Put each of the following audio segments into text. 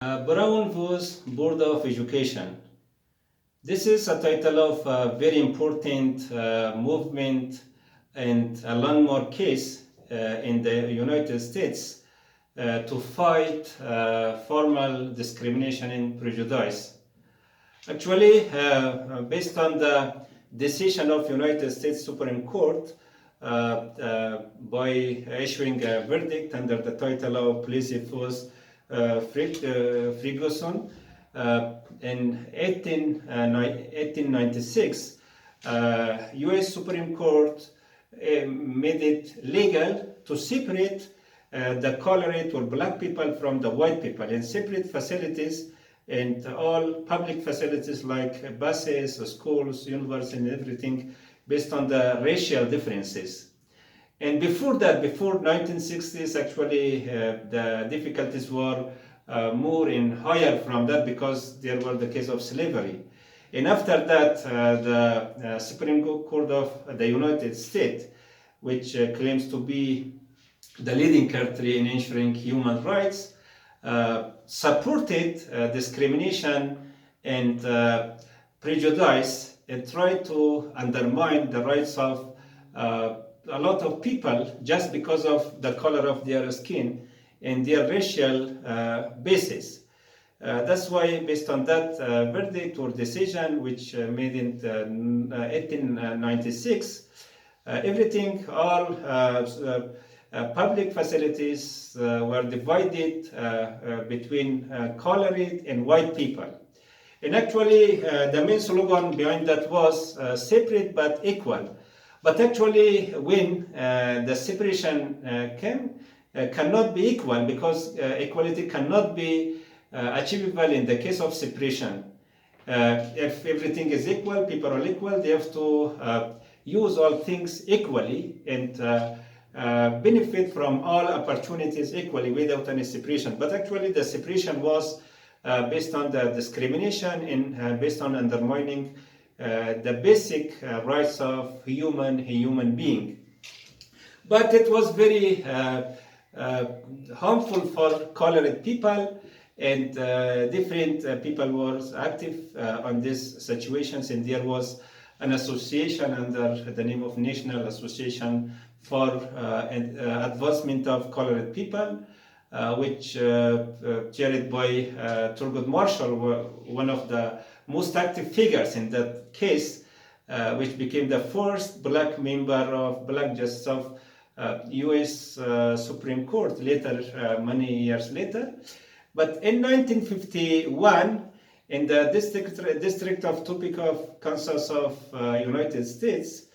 Brown was Board of Education. This is a title of a very important movement and a landmark case in the United States to fight formal discrimination and prejudice. Actually, based on the decision of United States Supreme Court by issuing a verdict under the title of Plessy v. Ferguson in 1896, U.S. Supreme Court made it legal to separate the colored or black people from the white people in separate facilities, and all public facilities like buses, schools, universities, and everything based on the racial differences. And before that, before 1960s, actually the difficulties were more and higher from that because there were the case of slavery. And after that, the Supreme Court of the United States, which claims to be the leading country in ensuring human rights, supported discrimination and prejudice and tried to undermine the rights of a lot of people just because of the color of their skin and their racial basis. That's why, based on that verdict or decision, which made in 1896, everything, all public facilities were divided between colored and white people. And actually, the main slogan behind that was separate but equal. But actually, when the separation cannot be equal, because equality cannot be achievable in the case of separation. If everything is equal, people are equal, they have to use all things equally and benefit from all opportunities equally without any separation. But actually, the separation was based on the discrimination and based on undermining the basic rights of human being. But it was very harmful for colored people, and different people were active on these situations, and there was an association under the name of National Association for Advancement of Colored People, which chaired by Thurgood Marshall, one of the most active figures in that case, which became the first black member of black justice of U.S. Supreme Court later, many years later. But in 1951, in the District of Topeka, Kansas of United States,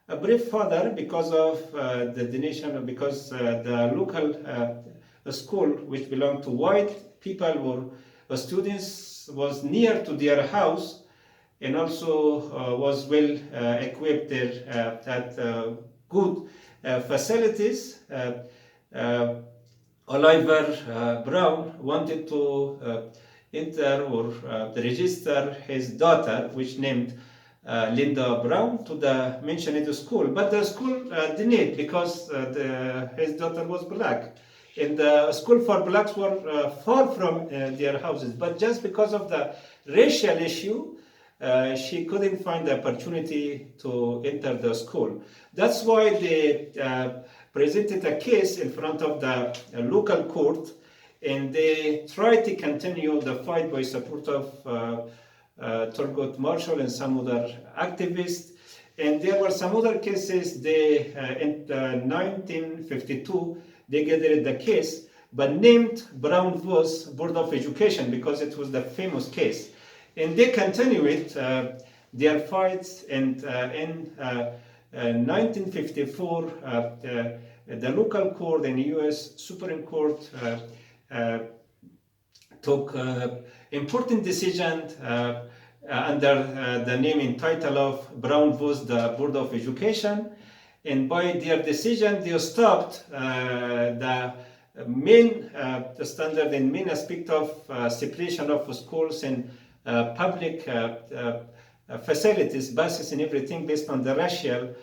a brave father, because of the donation, because the local school, which belonged to white people or students, was near to their house, and also was well equipped there at good facilities. Oliver Brown wanted to enter or register his daughter, which named Linda Brown, to the mentioned school, but the school denied because his daughter was black, and the school for blacks were far from their houses. But just because of the racial issue, she couldn't find the opportunity to enter the school. That's why they presented a case in front of the local court, and they tried to continue the fight by support of Thurgood Marshall and some other activists. And there were some other cases. They in 1952 they gathered the case, but named Brown v. Board of Education because it was the famous case. And they continued their fights, and in 1954, the local court and U.S. Supreme Court took important decision under the name and title of Brown v. the Board of Education. And by their decision, they stopped the main standard and main aspect of separation of schools and public facilities, buses and everything based on the racial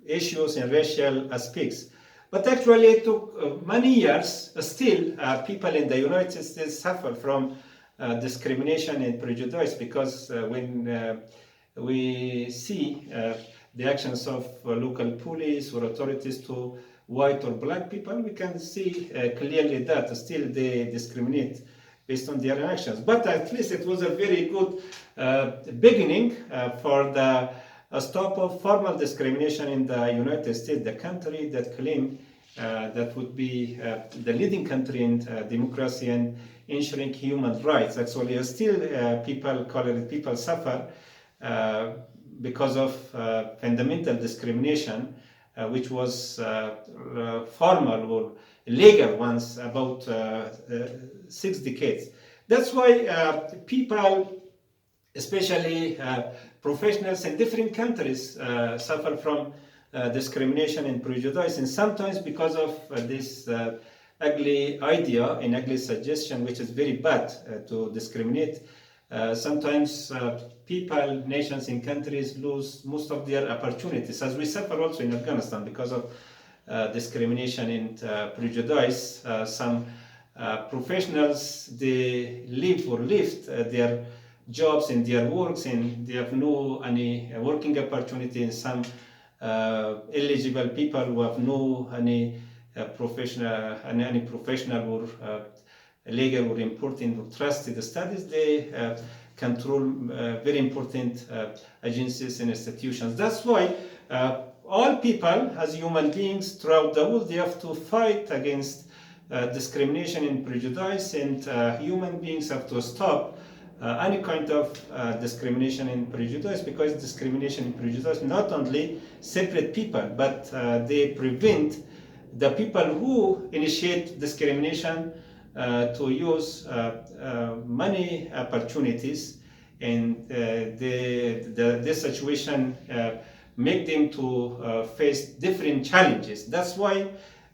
issues and racial aspects. But actually it took many years. Still, people in the United States suffer from discrimination and prejudice, because when we see the actions of local police or authorities to white or black people, we can see clearly that still they discriminate based on their actions. But at least it was a very good beginning for the stop of formal discrimination in the United States, the country that claimed that would be the leading country in democracy and ensuring human rights. Actually, still colored people suffer because of fundamental discrimination, which was formal or legal once about 6 decades. That's why people, especially professionals in different countries, suffer from discrimination and prejudice, and sometimes because of this ugly idea and ugly suggestion, which is very bad to discriminate. Sometimes people, nations, and countries lose most of their opportunities, as we suffer also in Afghanistan because of discrimination and prejudice. Some professionals, they leave or left their jobs and their works, and they have no any working opportunity. And some eligible people who have no any professional or legal or important or trusted studies, they control very important agencies and institutions. That's why all people, as human beings throughout the world, they have to fight against discrimination and prejudice, and human beings have to stop any kind of discrimination and prejudice, because discrimination and prejudice not only separate people, but they prevent the people who initiate discrimination to use many opportunities, and this situation make them to face different challenges. That's why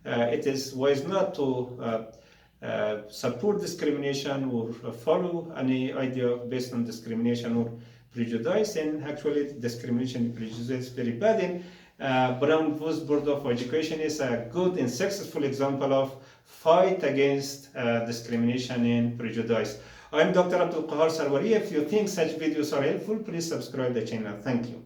it is wise not to support discrimination or follow any idea based on discrimination or prejudice. And actually, discrimination and prejudice is very bad. And Brown Woods Board of Education is a good and successful example of fight against discrimination and prejudice. I'm Dr. Abdul Qahar Sarwari. If you think such videos are helpful, please subscribe the channel. Thank you.